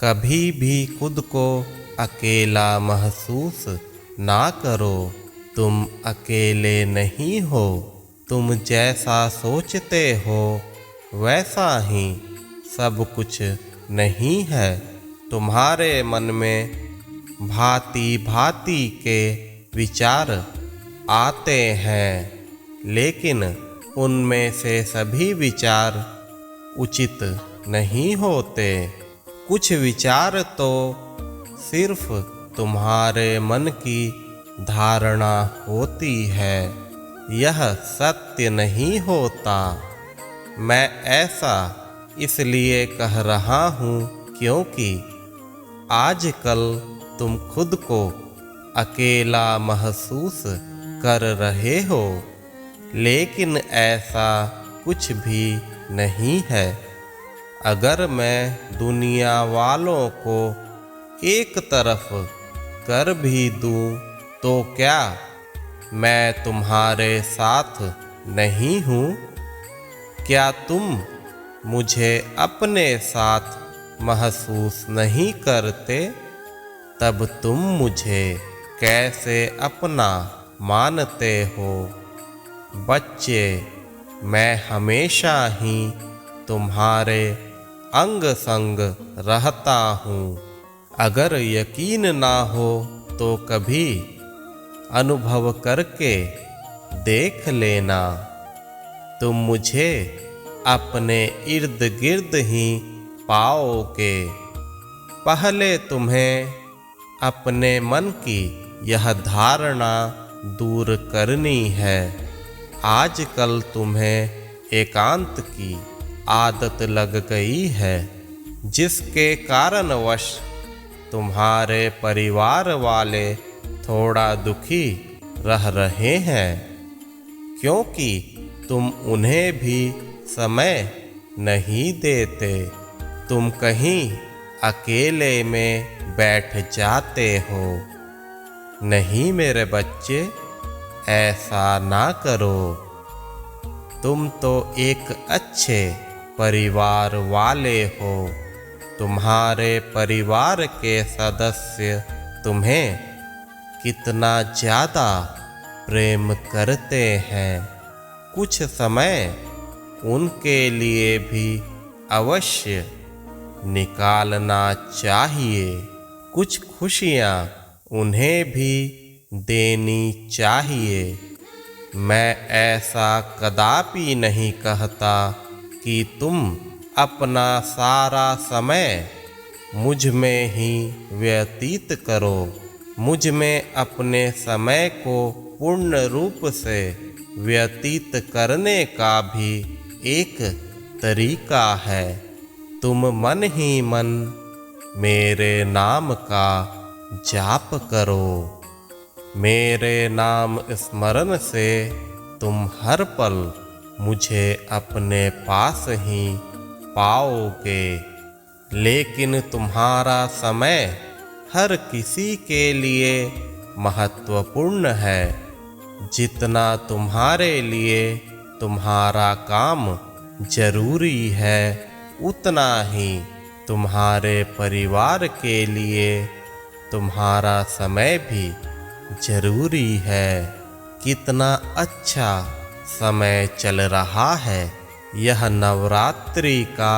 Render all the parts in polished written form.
कभी भी खुद को अकेला महसूस ना करो। तुम अकेले नहीं हो। तुम जैसा सोचते हो वैसा ही सब कुछ नहीं है। तुम्हारे मन में भांति भांति के विचार आते हैं, लेकिन उनमें से सभी विचार उचित नहीं होते। कुछ विचार तो सिर्फ तुम्हारे मन की धारणा होती है, यह सत्य नहीं होता। मैं ऐसा इसलिए कह रहा हूँ क्योंकि आजकल तुम खुद को अकेला महसूस कर रहे हो, लेकिन ऐसा कुछ भी नहीं है। अगर मैं दुनिया वालों को एक तरफ कर भी दूं तो क्या मैं तुम्हारे साथ नहीं हूँ? क्या तुम मुझे अपने साथ महसूस नहीं करते? तब तुम मुझे कैसे अपना मानते हो? बच्चे, मैं हमेशा ही तुम्हारे अंग संग रहता हूँ। अगर यकीन ना हो तो कभी अनुभव करके देख लेना। तुम मुझे अपने इर्द गिर्द ही पाओगे। पहले तुम्हें अपने मन की यह धारणा दूर करनी है। आजकल तुम्हें एकांत की आदत लग गई है, जिसके कारणवश तुम्हारे परिवार वाले थोड़ा दुखी रह रहे हैं, क्योंकि तुम उन्हें भी समय नहीं देते। तुम कहीं अकेले में बैठ जाते हो। नहीं मेरे बच्चे, ऐसा ना करो। तुम तो एक अच्छे परिवार वाले हो। तुम्हारे परिवार के सदस्य तुम्हें कितना ज़्यादा प्रेम करते हैं। कुछ समय उनके लिए भी अवश्य निकालना चाहिए। कुछ खुशियाँ उन्हें भी देनी चाहिए। मैं ऐसा कदापि नहीं कहता कि तुम अपना सारा समय मुझ में ही व्यतीत करो। मुझ में अपने समय को पूर्ण रूप से व्यतीत करने का भी एक तरीका है। तुम मन ही मन मेरे नाम का जाप करो। मेरे नाम स्मरण से तुम हर पल मुझे अपने पास ही पाओगे। लेकिन तुम्हारा समय हर किसी के लिए महत्वपूर्ण है। जितना तुम्हारे लिए तुम्हारा काम जरूरी है, उतना ही तुम्हारे परिवार के लिए तुम्हारा समय भी जरूरी है। कितना अच्छा समय चल रहा है। यह नवरात्रि का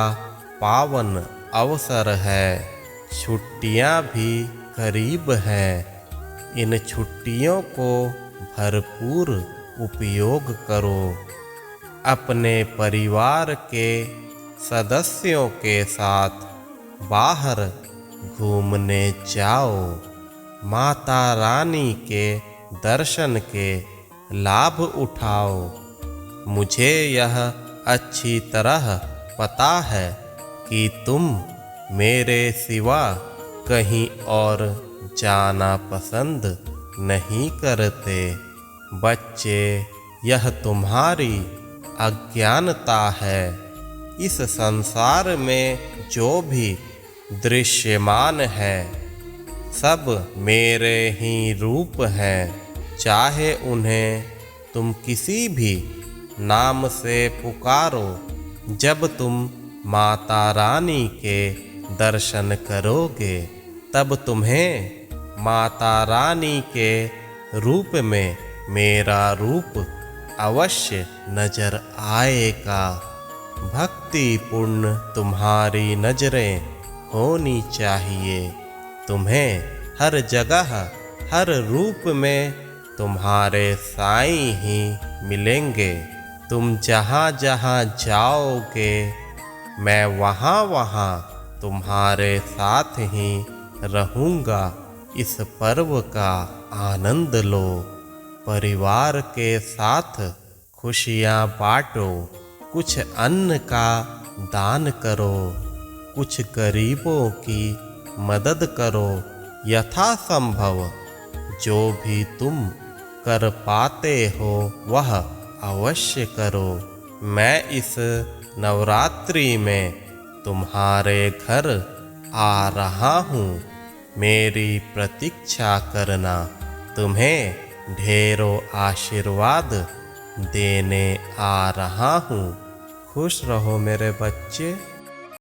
पावन अवसर है। छुट्टियां भी करीब हैं। इन छुट्टियों को भरपूर उपयोग करो। अपने परिवार के सदस्यों के साथ बाहर घूमने जाओ। माता रानी के दर्शन के लाभ उठाओ। मुझे यह अच्छी तरह पता है कि तुम मेरे सिवा कहीं और जाना पसंद नहीं करते। बच्चे, यह तुम्हारी अज्ञानता है। इस संसार में जो भी दृश्यमान है, सब मेरे ही रूप हैं। चाहे उन्हें तुम किसी भी नाम से पुकारो। जब तुम माता रानी के दर्शन करोगे तब तुम्हें माता रानी के रूप में मेरा रूप अवश्य नजर आएगा। भक्ति पूर्ण तुम्हारी नजरें होनी चाहिए। तुम्हें हर जगह हर रूप में तुम्हारे साईं ही मिलेंगे। तुम जहाँ जहाँ जाओगे मैं वहाँ वहाँ तुम्हारे साथ ही रहूँगा। इस पर्व का आनंद लो, परिवार के साथ खुशियाँ बांटो, कुछ अन्न का दान करो, कुछ गरीबों की मदद करो। यथासंभव जो भी तुम कर पाते हो वह अवश्य करो। मैं इस नवरात्रि में तुम्हारे घर आ रहा हूँ। मेरी प्रतीक्षा करना। तुम्हें ढेरों आशीर्वाद देने आ रहा हूँ। खुश रहो मेरे बच्चे।